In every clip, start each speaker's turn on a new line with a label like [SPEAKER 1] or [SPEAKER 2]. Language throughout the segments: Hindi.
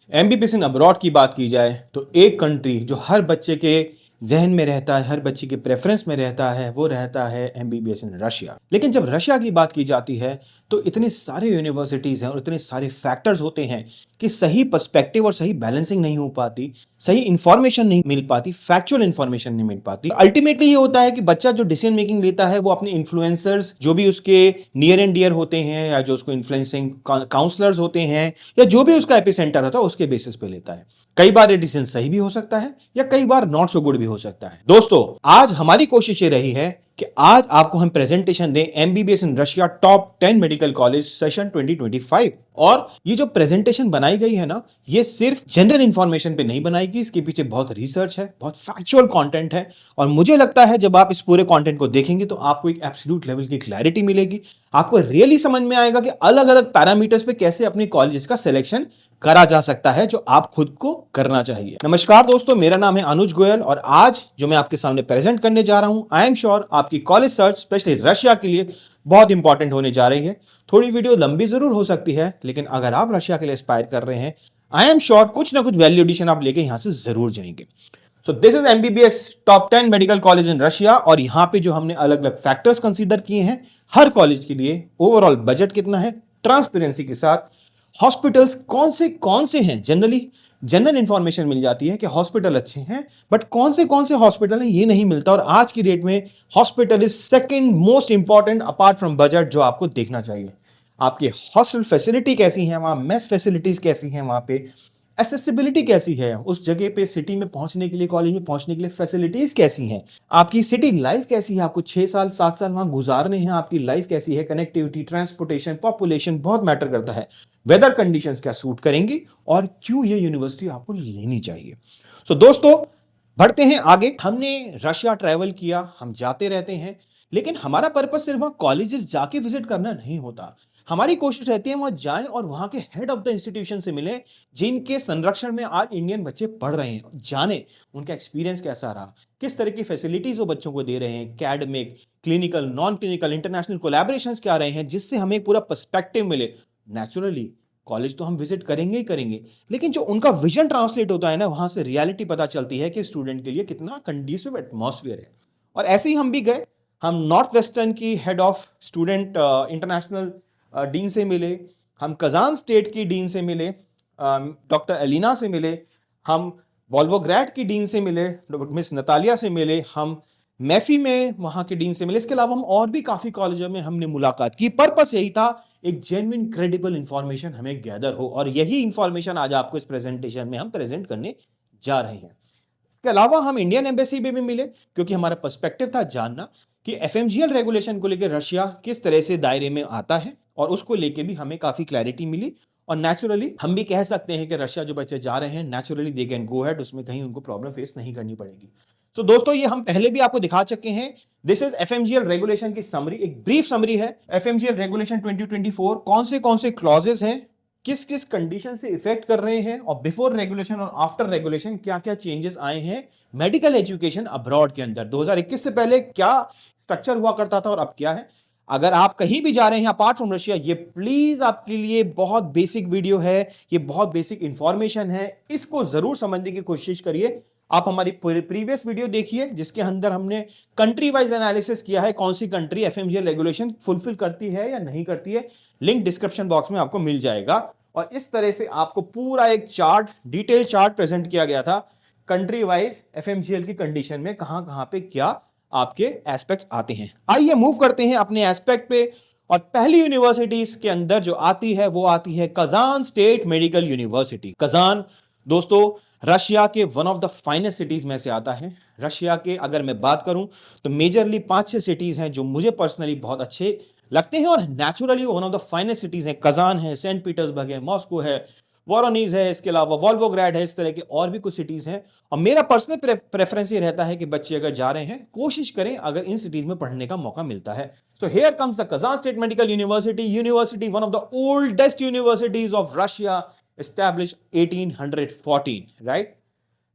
[SPEAKER 1] एमबीबीएस इन अब्रॉड की बात की जाए तो एक कंट्री जो हर बच्चे के जहन में रहता है, हर बच्चे के प्रेफरेंस में रहता है, वो रहता है एमबीबीएस इन रशिया। लेकिन जब रशिया की बात की जाती है तो इतने सारे यूनिवर्सिटीज़ हैं और इतने सारे फैक्टर्स होते हैं कि सही पर्सपेक्टिव और सही बैलेंसिंग नहीं हो पाती, सही इंफॉर्मेशन नहीं मिल पाती, फैक्चुअल इंफॉर्मेशन नहीं मिल पाती। अल्टीमेटली ये होता है कि बच्चा जो डिसीजन मेकिंग लेता है वो अपने इन्फ्लुएंसर्स, जो भी उसके नियर एंड डियर होते हैं या जो उसको इन्फ्लुएंसिंग काउंसलर्स होते हैं या जो भी उसका एपिसेंटर होता है उसके बेसिस पे लेता है। कई बार ये डिसीजन सही भी हो सकता है या कई बार नॉट सो गुड भी हो सकता है। दोस्तों, आज हमारी कोशिश ये रही है कि आज आपको हम प्रेजेंटेशन दें MBBS in Russia top 10 medical college session 2025। और ये जो प्रेजेंटेशन बनाई गई है ना, ये सिर्फ जनरल इंफॉर्मेशन पे नहीं बनाई गई, इसके पीछे बहुत रिसर्च है, बहुत फैक्चुअल कंटेंट है। और मुझे लगता है जब आप इस पूरे कंटेंट को देखेंगे तो आपको एक एब्सोल्यूट लेवल की क्लैरिटी मिलेगी। आपको रियली समझ में आएगा कि अलग अलग पैरामीटर्स पे कैसे अपने कॉलेजेस का सिलेक्शन करा जा सकता है, जो आप खुद को करना चाहिए। नमस्कार दोस्तों, मेरा नाम है अनुज गोयल और आज जो मैं आपके सामने प्रेजेंट करने जा रहा हूं, आई एम श्योर आपकी कॉलेज सर्च स्पेशली रशिया के लिए बहुत इंपॉर्टेंट होने जा रही है। थोड़ी वीडियो लंबी जरूर हो सकती है, लेकिन अगर आप रशिया के लिए एस्पायर कर रहे हैं, आई एम श्योर कुछ ना कुछ वैल्यू एडिशन आप लेके यहां से जरूर जाएंगे। So this is MBBS top 10 medical college in Russia और यहां पे जो हमने अलग अलग फैक्टर्स कंसीडर किए हैं हर कॉलेज के लिए, ओवरऑल बजट कितना है, ट्रांसपेरेंसी के साथ हॉस्पिटल्स कौन से हैं। जनरल इंफॉर्मेशन मिल जाती है कि हॉस्पिटल अच्छे हैं, बट कौन से हॉस्पिटल हैं ये नहीं मिलता। और आज की डेट में hospital is second most important apart from budget, जो आपको देखना चाहिए। आपकी हॉस्टल फैसिलिटी कैसी है, वहां मेस फैसिलिटीज कैसी हैं, वहां पे एसेसिबिलिटी कैसी है, उस जगह पे सिटी में पहुंचने के लिए, कॉलेज में पहुंचने के लिए फैसिलिटीज कैसी हैं, आपकी सिटी लाइफ कैसी है, आपको 6 साल 7 साल वहां गुजारने हैं, आपकी लाइफ कैसी है, कनेक्टिविटी, ट्रांसपोर्टेशन, पॉपुलेशन बहुत मैटर करता है। वेदर कंडीशंस क्या सूट करेंगी और क्यों ये यूनिवर्सिटी आपको लेनी चाहिए। सो दोस्तों, बढ़ते हैं आगे। हमने रशिया ट्रैवल किया, हम जाते रहते हैं, लेकिन हमारा पर्पस सिर्फ वहां कॉलेजेस जाके विजिट करना नहीं होता। हमारी कोशिश रहती है वहां जाएं और वहां के हेड ऑफ द इंस्टीट्यूशन से मिलें जिनके संरक्षण में आज इंडियन बच्चे पढ़ रहे हैं, जाने उनका एक्सपीरियंस कैसा रहा, किस तरह की फैसिलिटीज वो बच्चों को दे रहे हैं, academic, clinical, non clinical, international collaborations क्या रहे हैं, जिससे हमें एक पूरा पर्सपेक्टिव मिले। नेचुरली कॉलेज तो हम विजिट करेंगे ही करेंगे, लेकिन जो उनका विजन ट्रांसलेट होता है ना, वहां से रियलिटी पता चलती है कि स्टूडेंट के लिए कितना कंडीसिव एटमॉस्फेयर है। और ऐसे ही हम भी गए, हम नॉर्थ वेस्टर्न की head of student international dean से मिले, हम कजान स्टेट की डीन से मिले, डॉक्टर एलिना से मिले, हम वोल्वोग्राड की डीन से मिले, मिस नतालिया से मिले, हम मैफी में वहां के डीन से मिले। इसके अलावा हम और भी काफी कॉलेजों में हमने मुलाकात की। पर्पस यही था, एक जेन्युइन क्रेडिबल इंफॉर्मेशन हमें गैदर हो, और यही इंफॉर्मेशन आज आपको इस प्रेजेंटेशन में हम प्रेजेंट करने जा रहे हैं। इसके अलावा हम इंडियन एम्बेसी में भी मिले, क्योंकि हमारा पर्सपेक्टिव था जानना कि एफएमजीएल रेगुलेशन को लेकर रशिया किस तरह से दायरे में आता है, और उसको लेके भी हमें काफी क्लैरिटी मिली। और नेचुरली हम भी कह सकते हैं कि रशिया जो बच्चे जा रहे हैं, naturally they can go head, उसमें कहीं उनको प्रॉब्लम फेस नहीं करनी पड़ेगी। तो दोस्तों, ये हम पहले भी आपको दिखा चुके हैं। दिस इज एफएमजीएल रेगुलेशन की समरी, एक ब्रीफ समरी है। एफएमजीएल रेगुलेशन 2024 कौन से क्लॉजेस हैं, किस किस कंडीशन से इफेक्ट कर रहे हैं, और बिफोर रेगुलेशन और आफ्टर रेगुलेशन क्या क्या चेंजेस आए हैं मेडिकल एजुकेशन अब्रॉड के अंदर। 2021 से पहले क्या स्ट्रक्चर हुआ करता था और अब क्या है। अगर आप कहीं भी जा रहे हैं अपार्ट फ्रॉम रशिया, ये प्लीज आपके लिए बहुत बेसिक वीडियो है, ये बहुत बेसिक इंफॉर्मेशन है, इसको जरूर समझने की कोशिश करिए। आप हमारी प्रीवियस वीडियो देखिए जिसके अंदर हमने कंट्री वाइज एनालिसिस किया है, कौन सी कंट्री एफएमजीएल रेगुलेशन फुलफिल करती है या नहीं करती है। लिंक डिस्क्रिप्शन बॉक्स में आपको मिल जाएगा। और इस तरह से आपको पूरा एक चार्ट, डिटेल चार्ट प्रेजेंट किया गया था, कंट्री वाइज एफएमजीएल की कंडीशन में कहां कहां पे क्या आपके एस्पेक्ट आते हैं। आइए मूव करते हैं अपने एस्पेक्ट पे। और पहली यूनिवर्सिटीज के अंदर जो आती है वो आती है Kazan State medical university. Kazan दोस्तों रशिया के one of the finest cities में से आता है। रशिया के अगर मैं बात करूं तो मेजरली 5-6 सिटीज हैं जो मुझे पर्सनली बहुत अच्छे लगते हैं, और naturally one of the finest cities हैं। कजान है, सेंट पीटर्सबर्ग है, मॉस्को है, वोरोनिज है, इसके अलावा वोल्वोग्राड है, इस तरह के और भी कुछ सिटीज हैं। और मेरा पर्सनल प्रेफरेंस ये रहता है कि बच्चे अगर जा रहे हैं, कोशिश करें अगर इन सिटीज में पढ़ने का मौका मिलता है। So here comes the Kazan State medical university, one of the oldest universities of Russia, established 1814, right.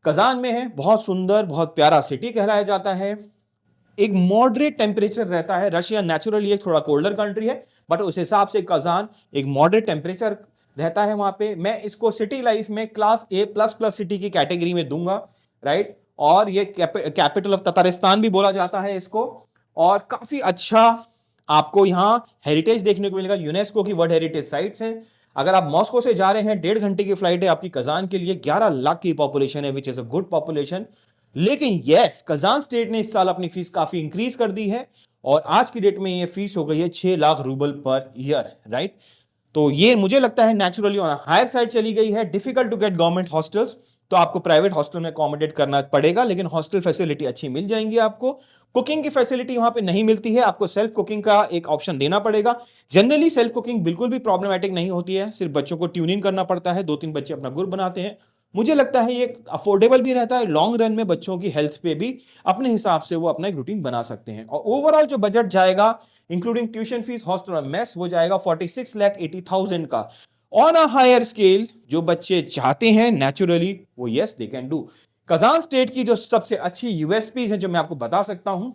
[SPEAKER 1] Kazan में है, बहुत सुंदर, बहुत प्यारा सिटी कहलाया जाता है। एक मॉडरेट टेम्परेचर रहता है। रशिया नेचुरली एक थोड़ा कोल्डर कंट्री है, बट उस हिसाब से कजान एक मॉडरेट टेम्परेचर रहता है वहाँ पे, मैं इसको सिटी लाइफ में क्लास A++ सिटी की कैटेगरी में दूंगा, राइट। और ये कैपिटल ऑफ ततारिस्तान भी बोला जाता है इसको, और काफी अच्छा आपको यहाँ हेरिटेज देखने को मिलेगा, यूनेस्को की वर्ल्ड हेरिटेज साइट्स हैं। अगर आप मॉस्को से जा रहे हैं, 1.5 घंटे की फ्लाइट है आपकी कजान के लिए, 11 लाख की पॉपुलेशन है, which is a good population. लेकिन यस, कजान स्टेट ने इस साल अपनी फीस काफी इंक्रीज कर दी है, और आज की डेट में ये फीस हो गई है 6 lakh rouble per year, right. तो ये मुझे लगता है नेचुरली ऑन हायर साइड चली गई है। Difficult to get government hostels, तो आपको प्राइवेट हॉस्टल में अकोमोडेट करना पड़ेगा, लेकिन हॉस्टल फैसिलिटी अच्छी मिल जाएंगी आपको। कुकिंग की फैसिलिटी वहां पे नहीं मिलती है, आपको सेल्फ कुकिंग का एक ऑप्शन देना पड़ेगा। जनरली सेल्फ कुकिंग बिल्कुल भी प्रॉब्लमेटिक नहीं होती है, सिर्फ बच्चों को ट्यून इन करना पड़ता है, 2-3 बच्चे अपना ग्रुप बनाते हैं। मुझे लगता है ये अफोर्डेबल भी रहता है, लॉन्ग रन में बच्चों की हेल्थ पे भी अपने हिसाब से वो अपना एक रूटीन बना सकते हैं। और ओवरऑल जो बजट जाएगा इंक्लूडिंग ट्यूशन फीस, हॉस्टल और मेस, वो जाएगा 46,80,000 का। ऑन अ हायर स्केल जो बच्चे चाहते हैं नेचुरली, वो yes they can do. Kazan state की जो सबसे अच्छी यूएसपी है जो मैं आपको बता सकता हूं,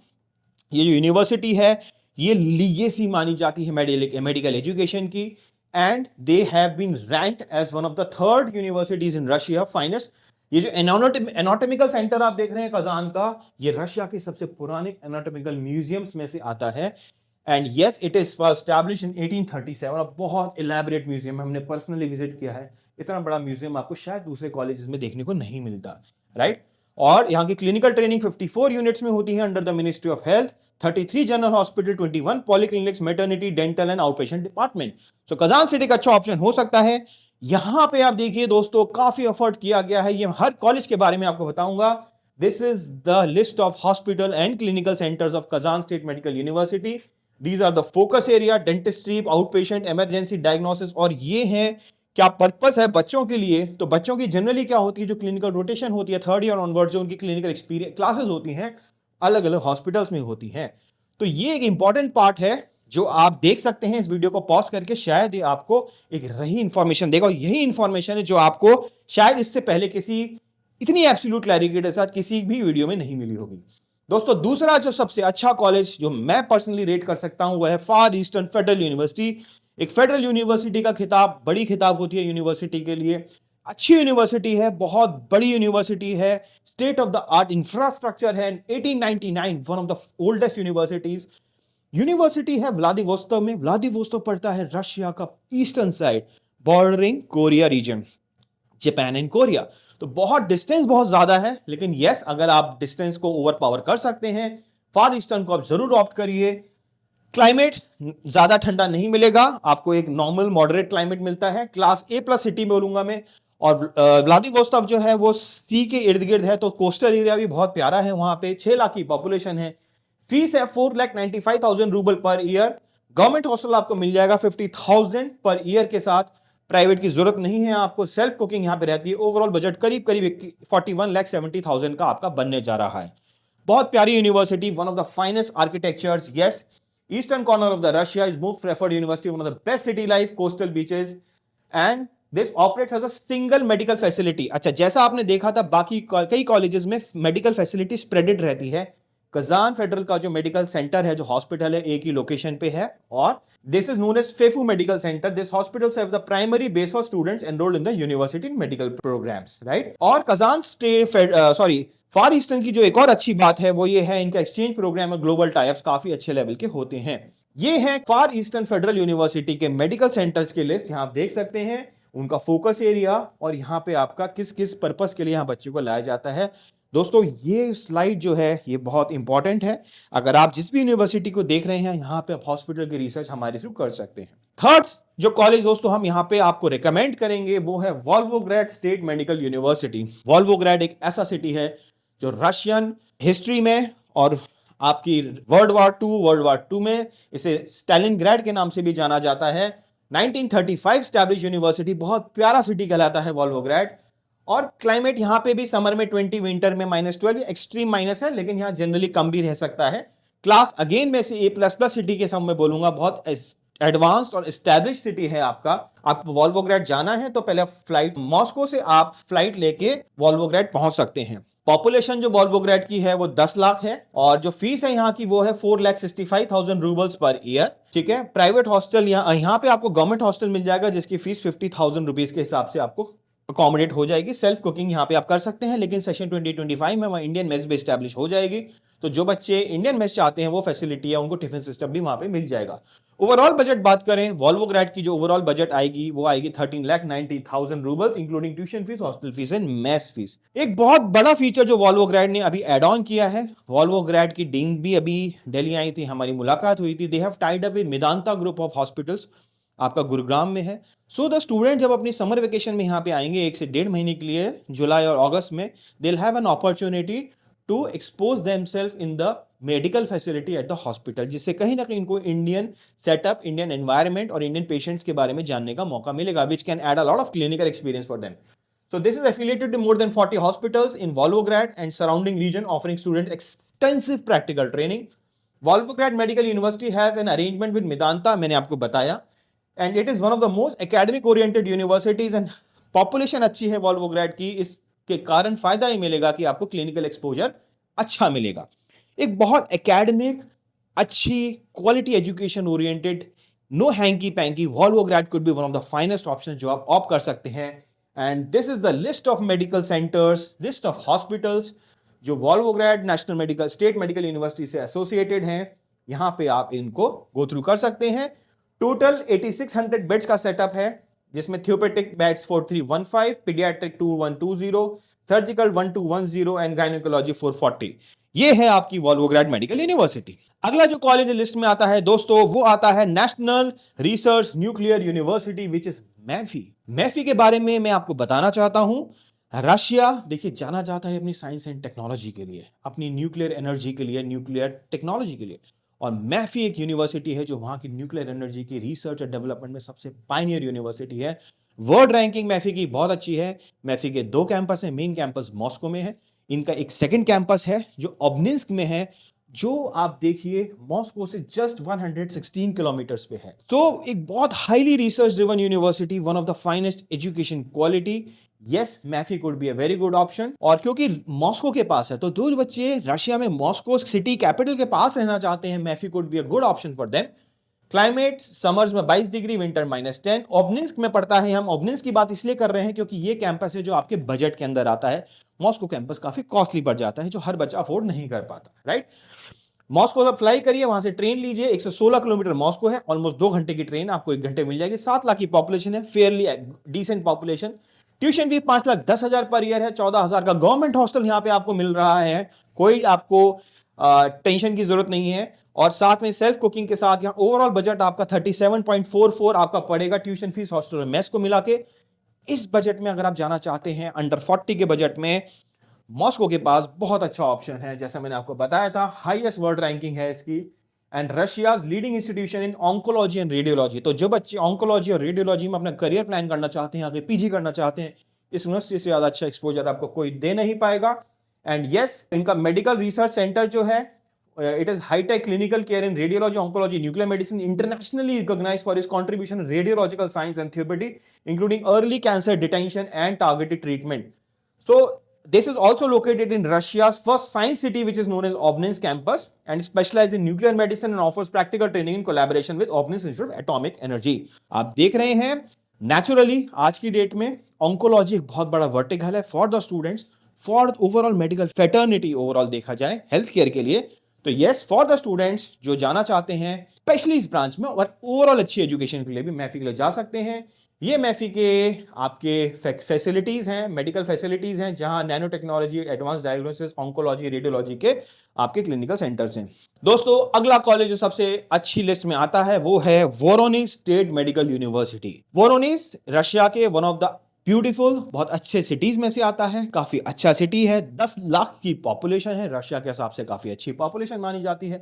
[SPEAKER 1] ये जो यूनिवर्सिटी है ये लीगेसी मानी जाती है मेडिकल एजुकेशन की, and they have been ranked as one of the 3rd universities in Russia finest. ये जो एनाटॉमिकल सेंटर आप देख रहे हैं कजान का, ये रशिया के सबसे पुराने एनाटॉमिकल म्यूजियम्स में से आता है। And yes, it is establish in 1837। और बहुत इलेबोरेट म्यूजियम है, हमने पर्सनली विजिट किया है। इतना बड़ा म्यूजियम आपको शायद दूसरे कॉलेजेस में देखने को नहीं मिलता, राइट। और यहाँ की क्लिनिकल ट्रेनिंग 54 यूनिट्स में होती है under the ministry of health, 33 general hospital, 21 polyclinics, maternity, dental and outpatient department. So Kazan city का अच्छा ऑप्शन हो सकता है। यहां पे आप देखिए दोस्तों, काफी एफर्ट किया गया है, ये हर कॉलेज के बारे में आपको बताऊंगा। This is the list of hospital and clinical centres of Kazan State medical University. These are the focus area, dentistry, outpatient, emergency, diagnosis. और ये है क्या पर्पस है बच्चों के लिए, तो बच्चों की जनरली क्या होती है, जो क्लिनिकल रोटेशन होती है 3rd ईयर ऑनवर्ड, जो उनकी क्लिनिकल एक्सपीरियंस क्लासेस होती हैं अलग अलग हॉस्पिटल्स में होती हैं। तो ये एक इंपॉर्टेंट पार्ट है जो आप देख सकते हैं इस वीडियो को पॉज करके, शायद ये आपको एक रही इंफॉर्मेशन देगा। और यही इंफॉर्मेशन है जो आपको शायद इससे पहले किसी इतनी एब्सोल्यूट क्लैरिटी के साथ किसी भी वीडियो में नहीं मिली होगी। दोस्तों दूसरा जो सबसे अच्छा कॉलेज जो मैं पर्सनली रेट कर सकता हूं, वह है फार ईस्टर्न फेडरल यूनिवर्सिटी। एक फेडरल यूनिवर्सिटी का खिताब बड़ी खिताब होती है यूनिवर्सिटी के लिए। अच्छी यूनिवर्सिटी है, बहुत बड़ी यूनिवर्सिटी है, state of the art infrastructure है। 1899 one of the oldest universities. University है व्लादिवोस्तोक में। व्लादिवोस्तोक पड़ता है रशिया का eastern side, bordering Korea region, Japan and Korea. तो बहुत डिस्टेंस बहुत ज्यादा है, लेकिन यस, अगर आप डिस्टेंस को ओवर पावर कर सकते हैं, फार ईस्टर्न को आप जरूर ऑप्ट करिए। क्लाइमेट ज्यादा ठंडा नहीं मिलेगा आपको, एक नॉर्मल मॉडरेट क्लाइमेट मिलता है, क्लास A+ सिटी बोलूंगा मैं। और व्लादिवोस्तोक जो है वो सी के इर्द गिर्द है, तो कोस्टल एरिया भी बहुत प्यारा है वहां पे। 6 लाख की पॉपुलेशन है। फीस है 4,95,000 rouble per year. Government hostel आपको मिल जाएगा 50,000 पर ईयर के साथ। प्राइवेट की जरूरत नहीं है आपको, सेल्फ कुकिंग यहां पे रहती है। ओवरऑल बजट करीब करीब 41,70,000 का आपका बनने जा रहा है। बहुत प्यारी university, one of the finest architectures. Yes, eastern corner of the Russia is most preferred university, one of the best city life, coastal beaches, and this operates as a single medical facility. अच्छा, जैसा आपने देखा था बाकी कई कॉलेजेस में मेडिकल फैसिलिटी स्प्रेडेड रहती है, कजान फेडरल का जो मेडिकल सेंटर है, जो हॉस्पिटल है, एक ही लोकेशन पे है। और this is known as FEFU medical centre. This hospital serve the primary base for students enrolled in the university medical programmes, right. और कजान स्टेट फार ईस्टर्न की जो एक और अच्छी बात है वो ये है, इनका एक्सचेंज प्रोग्राम और ग्लोबल टाइप्स काफी अच्छे लेवल के होते हैं। ये है फार ईस्टर्न फेडरल यूनिवर्सिटी के मेडिकल सेंटर्स की लिस्ट, यहां आप देख सकते हैं उनका फोकस एरिया, और यहाँ पे आपका किस किस पर्पस के लिए यहाँ बच्चों को लाया जाता है। दोस्तों ये स्लाइड जो है ये बहुत इंपॉर्टेंट है। अगर आप जिस भी यूनिवर्सिटी को देख रहे हैं, यहाँ पे आप हॉस्पिटल की रिसर्च हमारे थ्रू कर सकते हैं। थर्ड जो कॉलेज दोस्तों हम यहाँ पे आपको रिकमेंड करेंगे वो है वोल्गोग्राड स्टेट मेडिकल यूनिवर्सिटी। वोल्गोग्राड एक ऐसा सिटी है जो रशियन हिस्ट्री में और आपकी वर्ल्ड वॉर टू में इसे स्टालिनग्राड के नाम से भी जाना जाता है। 1935 स्टैब्लिश यूनिवर्सिटी, बहुत प्यारा सिटी कहलाता है वोल्गोग्राड। और क्लाइमेट यहाँ पे भी समर में 20, विंटर में -12, एक्सट्रीम माइनस है, लेकिन यहाँ जनरली कम भी रह सकता है। क्लास अगेन में से A++ सिटी के सब में बोलूंगा, बहुत एडवांस्ड और एस्टैब्लिश सिटी है आपका। आप वोल्गोग्राड जाना है तो पहले फ्लाइट, मॉस्को से आप फ्लाइट लेके वोल्गोग्राड पहुंच सकते हैं। पॉपुलेशन जो वॉल्वोग्रैड की है वो 10 लाख है और जो फीस है यहाँ की वो है 4,65,000 रूबल्स पर ईयर। ठीक है, प्राइवेट हॉस्टल यहाँ पे आपको गवर्नमेंट हॉस्टल मिल जाएगा जिसकी फीस 50,000 रुपीज के हिसाब से आपको अकोमोडेट हो जाएगी। सेल्फ कुकिंग यहाँ पे आप कर सकते हैं, लेकिन सेशन 2025 में वहाँ इंडियन मेस भी स्टैब्लिश हो जाएगी। तो जो बच्चे इंडियन मेस चाहते हैं वो फैसिलिटी है, उनको टिफिन सिस्टम भी वहां पे मिल जाएगा। ओवरऑल बजट बात करें, वॉल्वोग्रैड की जो ओवरऑल बजट आएगी वो आएगी 13,90,000 roubles including tuition fees, hostel fees and mess fees. एक बहुत बड़ा फीचर जो वॉल्वोग्रैड ने अभी एड ऑन किया है, वॉल्वोग्रैड की डीन भी अभी दिल्ली आई थी, हमारी मुलाकात हुई थी। They have tied up with Medanta group of hospitals, आपका गुरुग्राम में है। सो द स्टूडेंट जब अपनी समर वेकेशन में यहाँ पे आएंगे 1 से 1.5 महीने के लिए, जुलाई और अगस्त में, they will have an opportunity to expose themselves in the medical facility at the hospital, जिससे कहीं ना कहीं इनको इंडियन सेटअप, इंडियन एनवायरनमेंट और इंडियन पेशेंट्स के बारे में जानने का मौका मिलेगा, which can add a lot of clinical experience for them. So this is affiliated to more than 40 hospitals in Volgograd and surrounding region, offering students extensive practical training. Volgograd Medical University has an arrangement with Medanta, मैंने आपको बताया, and it is one of the most academic oriented universities and population अच्छी है Volgograd की, इसके कारण फायदा ही मिलेगा कि आपको क्लिनिकल एक्सपोजर अच्छा मिलेगा। एक बहुत एकेडमिक, अच्छी quality education oriented, no hanky panky, Volgograd could be one of the finest options जो आप ऑप्ट कर सकते हैं। And this is the list of medical centers, list of hospitals जो Volgograd national medical state medical university से एसोसिएटेड हैं। यहां पे आप इनको गो थ्रू कर सकते हैं। टोटल 8600 बेड्स का सेटअप है, जिसमें therapeutic beds 4315, paediatric 2120, surgical 1210 and gynaecology 440। ये है आपकी वॉल्वोग्रैड मेडिकल यूनिवर्सिटी। अगला जो कॉलेज लिस्ट में आता है दोस्तों, वो आता है national research nuclear university which is MEPhI. MEPhI के बारे में मैं आपको बताना चाहता हूं। रशिया देखिए जाना जाता है अपनी साइंस एंड टेक्नोलॉजी के लिए, अपनी न्यूक्लियर एनर्जी के लिए, न्यूक्लियर टेक्नोलॉजी के लिए, और मैफी एक यूनिवर्सिटी है जो वहां की न्यूक्लियर एनर्जी की रिसर्च और डेवलपमेंट में सबसे पायनियर यूनिवर्सिटी है। वर्ल्ड रैंकिंग मैफी की बहुत अच्छी है। मैफी के 2 कैंपस है, मेन कैंपस मॉस्को में है, इनका एक सेकंड कैंपस है जो ओब्निंस्क में है, जो आप देखिए मॉस्को से जस्ट 116 किलोमीटर्स पे है। सो एक बहुत highly research driven university, one of the finest education quality. Yes, MEPhI could be a very good option. और क्योंकि मॉस्को के पास है, तो जो बच्चे रशिया में मॉस्को सिटी कैपिटल के पास रहना चाहते हैं, MEPhI could be a good option for them. Climate summers में 22 डिग्री, विंटर -10। ओब्निंस्क में पड़ता है। हम ओब्निंस्क की बात इसलिए कर रहे हैं क्योंकि ये कैंपस है जो आपके बजट के अंदर आता है। मॉस्को कैंपस काफी कॉस्टली पड़ जाता है, जो हर बच्चा अफोर्ड नहीं कर पाता, राइट। मॉस्को आप फ्लाई करिए, वहां से ट्रेन लीजिए, 116 किलोमीटर मॉस्को है, ऑलमोस्ट 2 घंटे की ट्रेन, आपको 1 घंटे मिल जाएगी। 7 लाख की पॉपुलेशन है, fairly decent population. Tuition fee 5,10,000 per year है, 14,000 का गवर्नमेंट हॉस्टल यहाँ पे आपको मिल रहा है, कोई आपको टेंशन की जरूरत नहीं है। और साथ में सेल्फ कुकिंग के साथ यहाँ ओवरऑल बजट आपका 37.44 आपका पड़ेगा, ट्यूशन फीस, हॉस्टल और मेस को मिला के। इस बजट में अगर आप जाना चाहते हैं अंडर 40 के बजट में, मॉस्को के पास बहुत अच्छा ऑप्शन है। जैसा मैंने आपको बताया था, हाईएस्ट वर्ल्ड रैंकिंग है इसकी, and Russia's leading institution in oncology and radiology. तो जो बच्चे ऑन्कोलॉजी और रेडियोलॉजी में अपना करियर प्लान करना चाहते हैं, आगे पीजी करना चाहते हैं, इस यूनिवर्सिटी से ज्यादा अच्छा एक्सपोजर आपको कोई दे नहीं पाएगा। एंड यस, इनका मेडिकल रिसर्च सेंटर जो है, it is hitech clinical care in radiology, oncology, nuclear medicine, internationally recognised for is contribution radiological science and therapy, including early cancer detection and targeted treatment. So this is also located in Russia's first science city, which is known as Obninsk campus, and specializes in nuclear medicine and offers practical training in collaboration with Obninsk Institute of Atomic Energy. आप देख रहे हैं, नेचुरली आज की डेट में ऑन्कोलॉजी एक बहुत बड़ा वर्टिकल है for the students, for overall medical fraternity, overall देखा जाए हेल्थ केयर के लिए। तो यस, फॉर द स्टूडेंट्स जो जाना चाहते हैं स्पेशली इस ब्रांच में और ओवरऑल अच्छी एजुकेशन के लिए भी मैफी के लिए जा सकते हैं। ये मैफी के आपके फैसिलिटीज हैं, मेडिकल फैसिलिटीज हैं, जहां nano technology, advance diagnosis, oncology, radiology के आपके क्लिनिकल सेंटर्स हैं। दोस्तों अगला कॉलेज जो सबसे अच्छी लिस्ट में आता है वो है वोरोनिज स्टेट मेडिकल यूनिवर्सिटी। वोरोनिज रशिया के वन ऑफ द ब्यूटीफुल, बहुत अच्छे सिटीज में से आता है, काफी अच्छा सिटी है, 10 लाख की पॉपुलेशन है, रशिया के हिसाब से काफी अच्छी पॉपुलेशन मानी जाती है।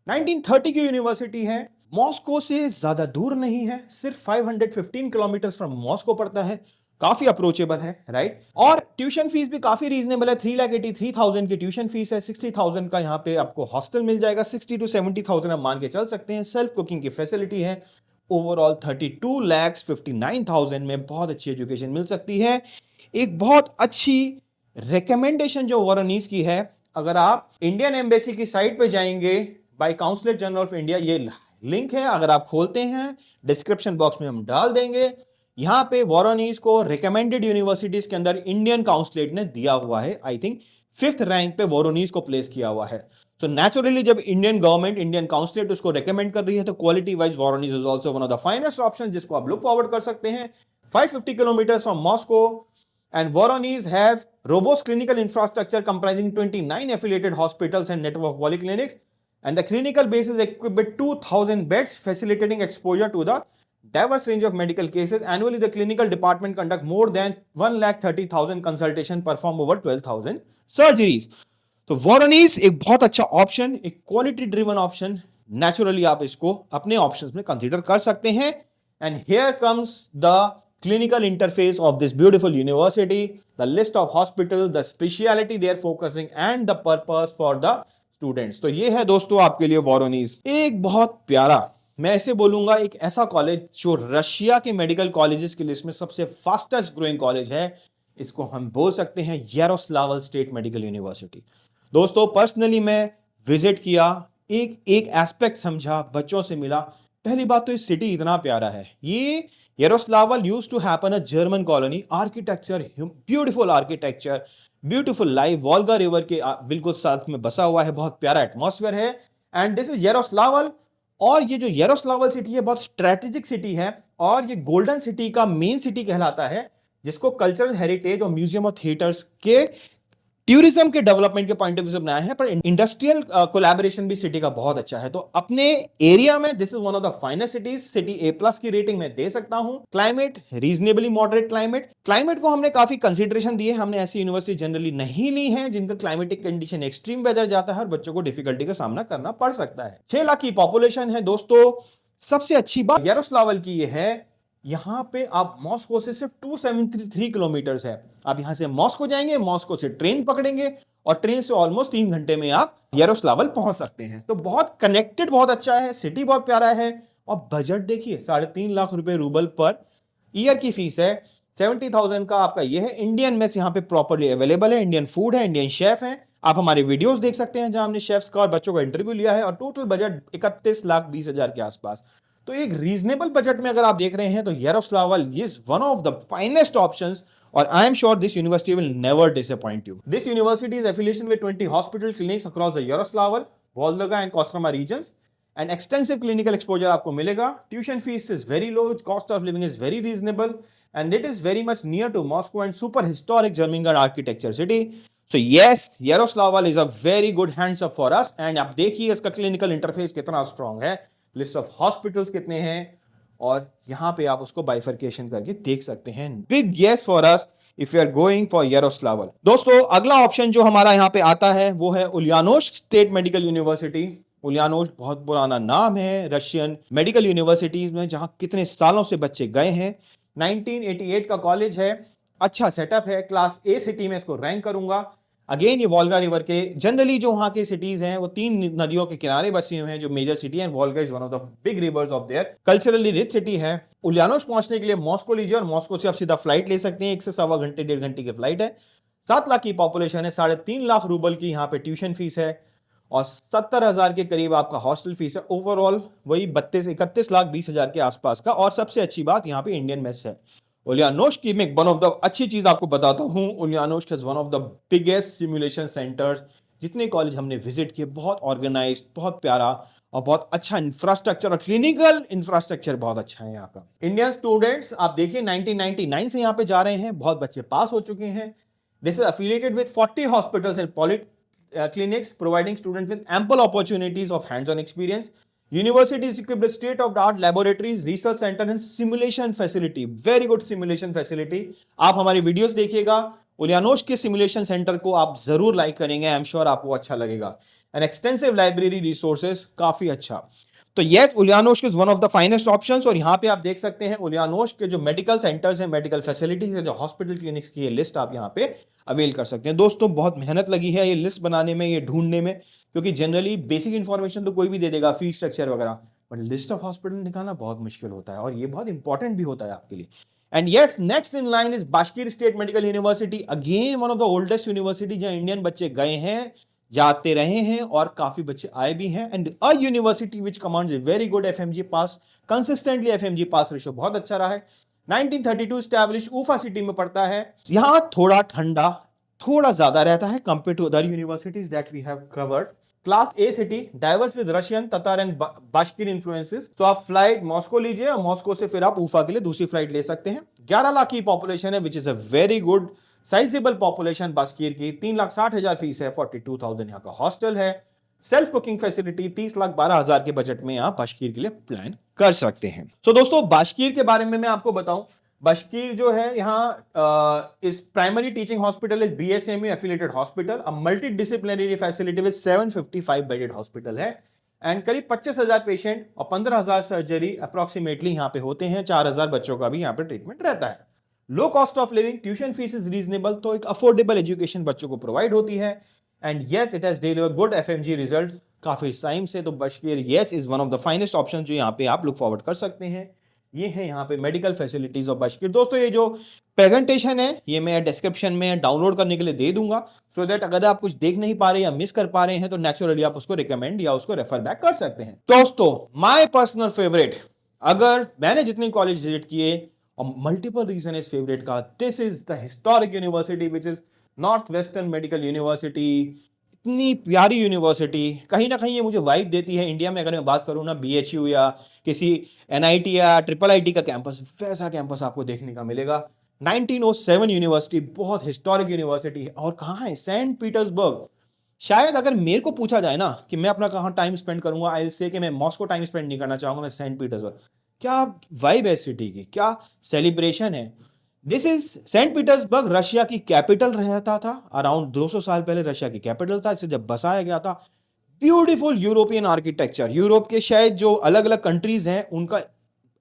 [SPEAKER 1] 1930 की यूनिवर्सिटी है, मॉस्को से ज्यादा दूर नहीं है, सिर्फ 515 किलोमीटर फ्रॉम मॉस्को पड़ता है, काफी अप्रोचेबल है, राइट। और ट्यूशन फीस भी काफी रीजनेबल है, 3,83,000 की ट्यूशन फीस है, 60,000 का यहाँ पे आपको हॉस्टल मिल जाएगा, 60 to 70,000 आप मान के चल सकते हैं। सेल्फ कुकिंग की फैसिलिटी है। ओवरऑल 32,59,000 में बहुत अच्छी एजुकेशन मिल सकती है। एक बहुत अच्छी रिकमेंडेशन जो वोरोनिज की है, अगर आप इंडियन एम्बेसी की साइट पे जाएंगे, by consulate general of India, ये लिंक है, अगर आप खोलते हैं डिस्क्रिप्शन बॉक्स में हम डाल देंगे। यहां पे वोरोनिज को रिकमेंडेड यूनिवर्सिटीज के अंदर इंडियन काउंसलेट ने दिया हुआ है, आई थिंक 5th रैंक पे वोरोनिज को प्लेस किया हुआ है। सो नेचुरली जब इंडियन गवर्नमेंट, इंडियन काउंसलेट उसको रिकमेंड कर रही है, तो quality wise Voronezh is also one of the finest option, जिसको आप लुक फॉरवर्ड कर सकते हैं। 550 kilometre from Moscow, and Voronezh have robust clinical infrastructure comprising 29 affiliated hospitals and network of polyclinics, and the clinical base is equipped with 2,000 beds, facilitating exposure to the diverse range of medical cases. Annually, the clinical department conduct more than 1,30,000 consultations, perform over 12,000 surgeries. तो वोरोनिज एक बहुत अच्छा ऑप्शन, एक क्वालिटी ड्रिवन ऑप्शन, नेचुरली आप इसको अपने ऑप्शंस में कंसीडर कर सकते हैं। And here comes the clinical interface of this beautiful university, the list of hospitals, the speciality they are focusing, and the purpose for the students. तो ये है दोस्तों आपके लिए वोरोनिज, एक बहुत प्यारा, मैं ऐसे बोलूंगा एक ऐसा कॉलेज जो रशिया के मेडिकल कॉलेजेस की लिस्ट में सबसे फास्टेस्ट ग्रोइंग कॉलेज है। इसको हम बोल सकते हैं यारोस्लावल स्टेट मेडिकल यूनिवर्सिटी। दोस्तों पर्सनली मैं विजिट किया, एक एक एस्पेक्ट समझा, बच्चों से मिला। पहली बात तो इस सिटी इतना प्यारा है, ये Yaroslaval used to happen a German colony, architecture, beautiful architecture, beautiful life, Volga river के बिल्कुल साथ में बसा हुआ है, बहुत प्यारा एटमॉस्फेयर है। एंड दिस इज यारोस्लावल, और ये जो यारोस्लावल सिटी है बहुत स्ट्रेटेजिक सिटी है, और ये गोल्डन सिटी का मेन सिटी कहलाता है, जिसको कल्चरल हेरिटेज और म्यूजियम और थिएटर्स के टूरिज्म के डेवलपमेंट के पॉइंट ऑफ व्यू से बनाया है, पर इंडस्ट्रियल कोलैबोरेशन भी सिटी का बहुत अच्छा है। तो अपने एरिया में this is one of the finest cities, city A+ की रेटिंग मैं दे सकता हूं। क्लाइमेट रीजनेबली मॉडरेट क्लाइमेट को हमने काफी कंसीडरेशन दी है, हमने ऐसी यूनिवर्सिटी जनरली नहीं ली है जिनका क्लाइमेटिक कंडीशन एक्सट्रीम वेदर जाता है और बच्चों को डिफिकल्टी का सामना करना पड़ सकता है। 6 लाख की पॉपुलेशन है दोस्तों। सबसे अच्छी बात यारोस्लावल की यह है, यहां पे आप मॉस्को से सिर्फ 273 किलोमीटर है। आप यहां से मॉस्को जाएंगे, मॉस्को से ट्रेन पकड़ेंगे, और ट्रेन से ऑलमोस्ट 3 घंटे में आप यारोस्लावल पहुंच सकते हैं। तो बहुत कनेक्टेड, बहुत अच्छा है, सिटी बहुत प्यारा है। और बजट देखिए, 3.5 लाख रुपए रूबल पर ईयर की फीस है। 70,000 का आपका यह है। इंडियन मेस यहाँ पे प्रॉपरली अवेलेबल है, इंडियन फूड है, इंडियन शेफ है। आप हमारे वीडियोस देख सकते हैं जहां हमने शेफ्स का और बच्चों का इंटरव्यू लिया है, और टोटल बजट 31,20,000 के आसपास। तो एक रीजनेबल बजट में अगर आप देख रहे हैं तो Yaroslavl is one of the finest options, और I am sure this university will never disappoint you. This university is affiliation with 20 hospital clinics across the Yaroslavl, Volga and Kostroma regions, and extensive clinical exposure आपको मिलेगा। Tuition fees is very low, cost of living is very reasonable, and it is very much near to Moscow and super historic German architecture city. So yes, यारोस्लावल is a very good hands up for us. And आप देखिए इसका क्लिनिकल इंटरफेस कितना स्ट्रांग है, लिस्ट ऑफ हॉस्पिटल्स कितने हैं, और यहां पे आप उसको बाइफर्केशन करके देख सकते हैं। Big yes for us if you are going for Yaroslavl. दोस्तों अगला ऑप्शन जो हमारा यहां पे आता है वो है उलियानोव्स्क स्टेट मेडिकल यूनिवर्सिटी। उलियानोव्स्क बहुत पुराना नाम है रशियन मेडिकल यूनिवर्सिटीज में, जहां कितने सालों से बच्चे गए हैं। 1988 का कॉलेज है, अच्छा सेटअप है, क्लास A सिटी में इसको रैंक करूंगा। अगेन ये वोल्गा रिवर के, जनरली जो वहां के सिटीज हैं वो 3 नदियों के किनारे बसी हुए हैं, जो मेजर सिटी है। Volga is one of the big reverse of their, culturally rich city है। उलियानोव्स्क पहुंचने के लिए मॉस्को लीजिए, और मॉस्को से आप सीधा फ्लाइट ले सकते हैं, 1 से 1.25 घंटे 1.5 घंटे की फ्लाइट है। 7 लाख की पॉपुलेशन है, 3.5 लाख रूबल की यहाँ पे ट्यूशन फीस है, और 70,000 के करीब आपका हॉस्टल फीस है। ओवरऑल वही 31,20,000 के आसपास का। और सबसे अच्छी बात यहाँ पे इंडियन मेस है। उलियानोव्स्क की मैं वन ऑफ द अच्छी चीज आपको बताता हूँ, Ulyanovsk is one of the biggest simulation centres. जितने कॉलेज हमने विजिट किए, बहुत ऑर्गेनाइज्ड, बहुत प्यारा, और बहुत अच्छा इंफ्रास्ट्रक्चर, और क्लिनिकल इंफ्रास्ट्रक्चर बहुत अच्छा है यहाँ का। इंडियन स्टूडेंट्स आप देखिए 1999 से यहाँ पे जा रहे हैं, बहुत बच्चे पास हो चुके हैं। This is affiliated with 40 hospitals and clinics, providing students with ample opportunities of hands-on experience. University is equipped with state-of-the-art laboratories, research center and simulation facility. Very good simulation facility. आप हमारी वीडियोस देखिएगा, उलियानोव्स्क के सिमुलेशन सेंटर को आप जरूर लाइक करेंगे, आई एम श्योर आपको अच्छा लगेगा। एंड एक्सटेंसिव लाइब्रेरी रिसोर्सेज, काफी अच्छा। तो yes, Ulyanovsk is one of the finest options. और यहाँ पे आप देख सकते हैं उलियानोव्स्क के जो मेडिकल सेंटर्स हैं, मेडिकल फैसिलिटीज है, जो हॉस्पिटल क्लिनिक्स की ये लिस्ट आप यहाँ पे अवेल कर सकते हैं। दोस्तों बहुत मेहनत लगी है ये लिस्ट बनाने में, ये ढूंढने में, क्योंकि जनरली बेसिक इंफॉर्मेशन तो कोई भी दे देगा, फीस स्ट्रक्चर वगैरह, बट लिस्ट ऑफ हॉस्पिटल निकालना बहुत मुश्किल होता है, और ये बहुत इंपॉर्टेंट भी होता है आपके लिए। And yes, next in line is Bashkir state medical university, again one of the oldest university जहां इंडियन बच्चे गए हैं, जाते रहे हैं और काफी बच्चे आए भी हैं, and a university which commands a very good FMG pass, consistently FMG pass ratio बहुत अच्छा रहा है। 1932 स्टैब्लिश, ऊफा सिटी में पड़ता है। यहां थोड़ा ठंडा थोड़ा ज्यादा रहता है compare to other universities that we have covered. Class A city, diverse with Russian, Tatar and Bashkir influences. तो आप फ्लाइट मॉस्को लीजिए और मॉस्को से फिर आप ऊफा के लिए दूसरी फ्लाइट ले सकते हैं। 11 लाख की पॉपुलेशन है, which is a very good sizeable population Bashkir की। 3,60,000 फीस है, 42,000 यहाँ का हॉस्टल है। सेल्फ कुकिंग फैसिलिटी 30,12,000 के बजट में आप बाशकीर के लिए प्लान कर सकते हैं। तो दोस्तों, बाशकीर के बारे में मैं आपको बताऊं, बाशकीर जो है यहाँ इस primary teaching hospital is BSMU affiliated hospital, a multidisciplinary facility with 755 bedded hospital है, एंड करीब 25,000 पेशेंट और 15,000 सर्जरी अप्रोक्सीमेटली यहाँ पे होते हैं। 4,000 बच्चों का भी यहाँ पे ट्रीटमेंट रहता है। Low cost of living, tuition fees is reasonable, तो एक अफोर्डेबल एजुकेशन बच्चों को प्रोवाइड होती है। And yes, it has delivered good FMG result काफी टाइम से। तो Bashkir yes is one of the finest option जो यहाँ पे आप लुक फॉरवर्ड कर सकते हैं। ये है यहाँ पे मेडिकल फैसिलिटीज ऑफ बाशकीर। दोस्तों, ये जो प्रेजेंटेशन है ये मैं डिस्क्रिप्शन में डाउनलोड करने के लिए दे दूंगा, सो दैट अगर आप कुछ देख नहीं पा रहे या मिस कर पा रहे हैं तो नेचुरली आप उसको रिकमेंड या उसको रेफर बैक कर सकते हैं। दोस्तों, माय पर्सनल फेवरेट, अगर मैंने जितने कॉलेज विजिट किए और मल्टीपल रीजन इज फेवरेट का, this is the historic university which is north western medical university. इतनी प्यारी यूनिवर्सिटी, कहीं ना कहीं ये मुझे वाइब देती है। इंडिया में अगर मैं बात करूँ ना, बीएचयू या किसी एनआईटी या ट्रिपल आईटी का कैंपस, वैसा कैंपस आपको देखने का मिलेगा। 1907 यूनिवर्सिटी, बहुत हिस्टोरिक यूनिवर्सिटी है। और कहाँ है? Saint Petersburg. शायद अगर मेरे को पूछा जाए ना कि मैं अपना कहाँ टाइम स्पेंड करूंगा, आई विल से कि मैं मॉस्को टाइम स्पेंड नहीं करना चाहूंगा, मैं सेंट पीटर्सबर्ग। क्या वाइब है सिटी की, क्या सेलिब्रेशन है। This is Saint Petersburg, Russia की कैपिटल रहता था। अराउंड 200 साल पहले रशिया की कैपिटल था, इसे जब बसाया गया था। ब्यूटीफुल यूरोपियन आर्किटेक्चर, यूरोप के शायद जो अलग अलग कंट्रीज हैं उनका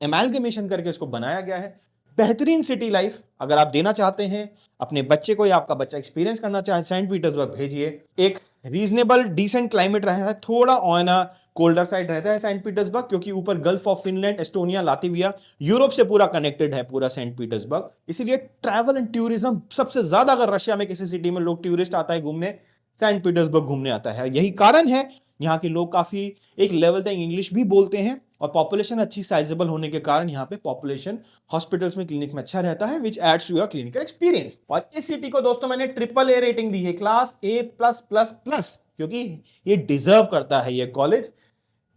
[SPEAKER 1] एमैल्गमेशन करके इसको बनाया गया है। बेहतरीन सिटी लाइफ अगर आप देना चाहते हैं अपने बच्चे को या आपका बच्चा एक्सपीरियंस करना चाहे, सेंट पीटर्सबर्ग भेजिए। एक रीजनेबल डिसेंट क्लाइमेट रहता है, थोड़ा ऑन अ कोल्डर साइड रहता है सेंट पीटर्सबर्ग, क्योंकि ऊपर gulf of Finland, Estonia, Latvia, Europe से पूरा कनेक्टेड है पूरा सेंट पीटर्सबर्ग। इसीलिए ट्रैवल एंड टूरिज्म सबसे ज्यादा, अगर रशिया में किसी सिटी में लोग टूरिस्ट आता है घूमने, सेंट पीटर्सबर्ग घूमने आता है। यही कारण है यहाँ के लोग काफी एक लेवल तक इंग्लिश भी बोलते हैं, और पॉपुलेशन अच्छी साइजेबल होने के कारण यहाँ पे पॉपुलेशन हॉस्पिटल्स में, क्लिनिक में अच्छा रहता है, which aids to your clinical experience. और इस सिटी को दोस्तों मैंने ट्रिपल ए रेटिंग दी है, क्लास ए प्लस प्लस प्लस, क्योंकि ये डिजर्व करता है ये college.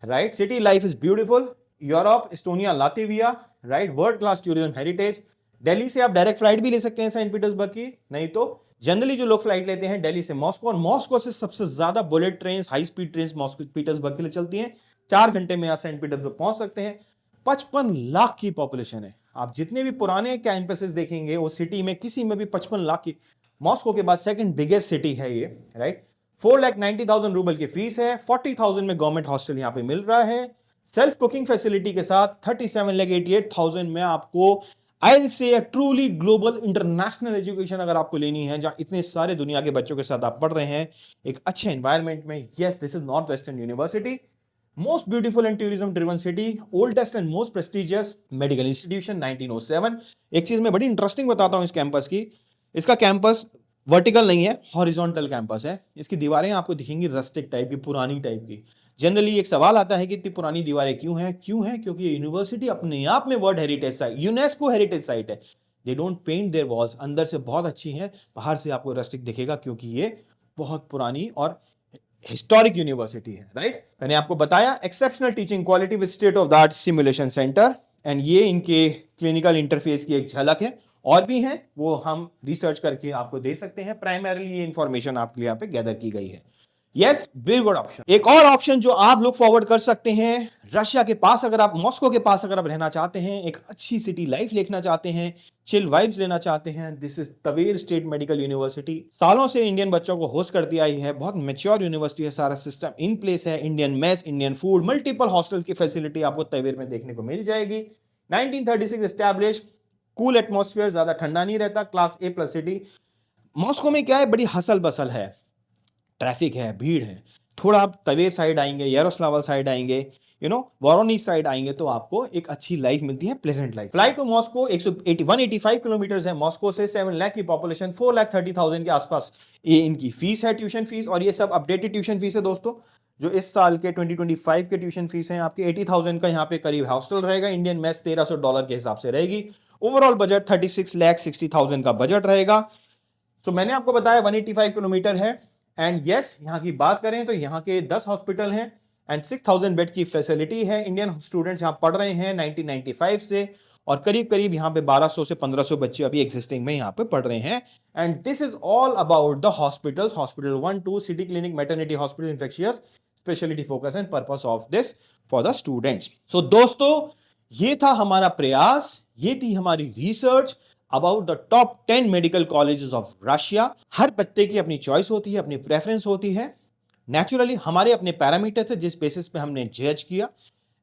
[SPEAKER 1] Right, city life is beautiful, Europe, Estonia, Latvia, right, world class tourism heritage. Delhi से आप डायरेक्ट फ्लाइट भी ले सकते हैं सेंट पीटर्सबर्ग की, नहीं तो जनरली जो लोग फ्लाइट लेते हैं दिल्ली से मॉस्को, और मॉस्को से सबसे ज्यादा bullet train, high speed train Moscow Petersburg के लिए चलती हैं। 4 घंटे में आप सेंट पीटर्सबर्ग पहुंच सकते हैं। 55 लाख की पॉपुलेशन है। आप जितने भी पुराने कैंपसेस देखेंगे वो सिटी में किसी में भी 55 लाख की, मॉस्को के बाद सेकंड बिगेस्ट सिटी है ये। राइट, 4,90,000 रूबल की फीस है, 40,000 में गवर्नमेंट हॉस्टल यहाँ पे मिल रहा है। सेल्फ कुकिंग फैसिलिटी के साथ 37,88,000 में आपको I will say truly global international education अगर आपको लेनी है, जहां इतने सारे दुनिया के बच्चों के साथ आप पढ़ रहे हैं एक अच्छे एनवायरमेंट में। Yes, this is north western university, most beautiful and tourism driven city, oldest and most prestigious medical institution 1907। एक चीज मैं बड़ी इंटरेस्टिंग बताता हूं इस कैंपस की, इसका कैंपस वर्टिकल नहीं है, हॉरिजॉन्टल कैंपस है। इसकी दीवारें आपको दिखेंगी रस्टिक टाइप की, पुरानी टाइप की। जनरली एक सवाल आता है कि इतनी पुरानी दीवारें क्यों हैं? क्योंकि ये यूनिवर्सिटी अपने आप में world heritage site, UNESCO heritage site है। They don't paint their walls, अंदर से बहुत अच्छी हैं, बाहर से आपको रस्टिक दिखेगा, क्योंकि ये बहुत पुरानी और हिस्टोरिक यूनिवर्सिटी है। राइट, मैंने आपको बताया exceptional teaching quality with state of the art simulation centre, and ये इनके क्लिनिकल इंटरफेस की एक झलक है। और भी हैं, वो हम रिसर्च करके आपको दे सकते हैं। प्राइमरीली ये इंफॉर्मेशन आपके लिए यहाँ पे गैदर की गई है। Yes, very good option. एक और ऑप्शन जो आप लुक फॉरवर्ड कर सकते हैं, रशिया के पास अगर आप, मॉस्को के पास अगर आप रहना चाहते हैं, एक अच्छी सिटी लाइफ देखना चाहते हैं, चिल वाइब्स लेना चाहते हैं, this is Tver state medical university. सालों से इंडियन बच्चों को होस्ट करती आई है, बहुत मैच्योर यूनिवर्सिटी है, सारा सिस्टम इन प्लेस है, Indian mess, Indian food, multiple hostel की फैसिलिटी आपको तवेर में देखने को मिल जाएगी। 1936 एस्टैब्लिश, कूल एटमॉस्फेयर, ज्यादा ठंडा नहीं रहता, क्लास ए प्लस सिटी। मॉस्को में क्या है, बड़ी हसल बसल है, ट्रैफिक है, भीड़ है। थोड़ा आप तवेर साइड आएंगे, यारोस्लावल साइड आएंगे, वोरोनिज साइड आएंगे तो आपको एक अच्छी लाइफ मिलती है, pleasant life. Flight to Moscow 185 kilometre है मॉस्को से। 7 लाख की पॉपुलेशन, 4,30,000 के आसपास ये इनकी फीस है, ट्यूशन फीस। और ये सब अपडेटेड ट्यूशन फीस है दोस्तों, जो इस साल के 2025 के ट्यूशन फीस है आपके 80,000 का यहाँ पे करीब हॉस्टल रहेगा। इंडियन मैथ्स $1,300 के हिसाब से रहेगी। ओवरऑल बजट 36,60,000 का बजट रहेगा। तो मैंने आपको बताया 185 किलोमीटर है। एंड यस, यहाँ की बात करें तो यहाँ के 10 हॉस्पिटल हैं एंड 6,000 बेड की फैसिलिटी है। इंडियन स्टूडेंट्स यहाँ पढ़ रहे हैं 1995 से, और करीब करीब यहाँ पे 1200 से 1500 बच्चे अभी एग्जिस्टिंग में यहाँ पे पढ़ रहे हैं। And this is all about the hospitals, hospital 1, 2, city clinic, maternity hospital, infectious speciality focus and purpose of this for the students. So दोस्तों, ये था हमारा प्रयास, ये थी हमारी research about the top 10 medical colleges of Russia. हर बच्चे की अपनी चॉइस होती है, अपनी प्रेफरेंस होती है। नेचुरली हमारे अपने पैरामीटर्स है जिस बेसिस पे हमने जज किया।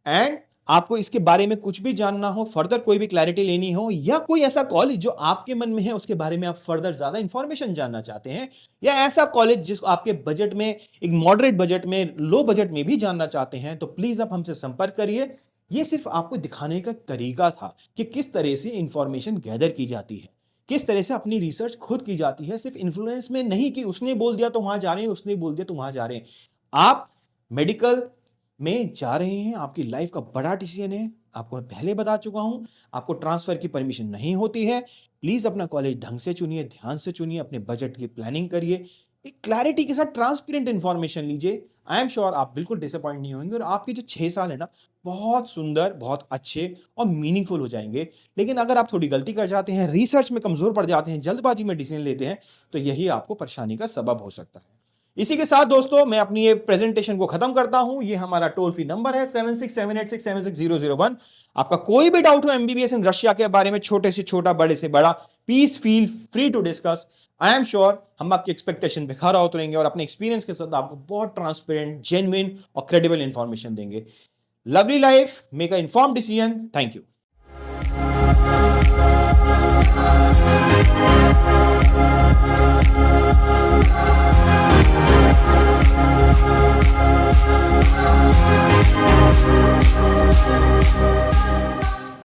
[SPEAKER 1] एंड आपको इसके बारे में कुछ भी जानना हो, फर्दर कोई भी क्लैरिटी लेनी हो, या कोई ऐसा कॉलेज जो आपके मन में है उसके बारे में आप फर्दर ज्यादा इंफॉर्मेशन जानना चाहते हैं, या ऐसा कॉलेज जिसको आपके बजट में, एक मॉडरेट बजट में, लो बजट में भी जानना चाहते हैं, तो प्लीज आप हमसे संपर्क करिए। ये सिर्फ आपको दिखाने का तरीका था कि किस तरह से इंफॉर्मेशन गैदर की जाती है, किस तरह से अपनी रिसर्च खुद की जाती है। सिर्फ इन्फ्लुएंस में नहीं कि उसने बोल दिया तो वहां जा रहे हैं, उसने बोल दिया तो वहां जा रहे हैं। आप मेडिकल में जा रहे हैं, आपकी लाइफ का बड़ा डिसीजन है। आपको मैं पहले बता चुका हूं, आपको ट्रांसफर की परमिशन नहीं होती है। प्लीज अपना कॉलेज ढंग से चुनिए, ध्यान से चुनिए, अपने बजट की प्लानिंग करिए, एक क्लैरिटी के साथ ट्रांसपेरेंट इंफॉर्मेशन लीजिए। आई एम श्योर आप बिल्कुल डिसअपॉइंट नहीं होंगे और आपके जो 6 साल है ना, बहुत सुंदर, बहुत अच्छे और मीनिंगफुल हो जाएंगे। लेकिन अगर आप थोड़ी गलती कर जाते हैं, रिसर्च में कमजोर पड़ जाते हैं, जल्दबाजी में डिसीजन लेते हैं, तो यही आपको परेशानी का सबब हो सकता है। इसी के साथ दोस्तों मैं अपनी ये प्रेजेंटेशन को खत्म करता हूं। ये हमारा टोल फ्री नंबर है 7678676001। आपका कोई भी डाउट हो एमबीबीएस इन रशिया के बारे में, छोटे से छोटा, बड़े से बड़ा, please feel free to discuss. I am sure हम आपकी एक्सपेक्टेशन पे खरा उतरेंगे और अपने एक्सपीरियंस के साथ आपको बहुत ट्रांसपेरेंट, जेन्युइन और क्रेडिबल इंफॉर्मेशन देंगे। Lovely life, make a informed decision. Thank you.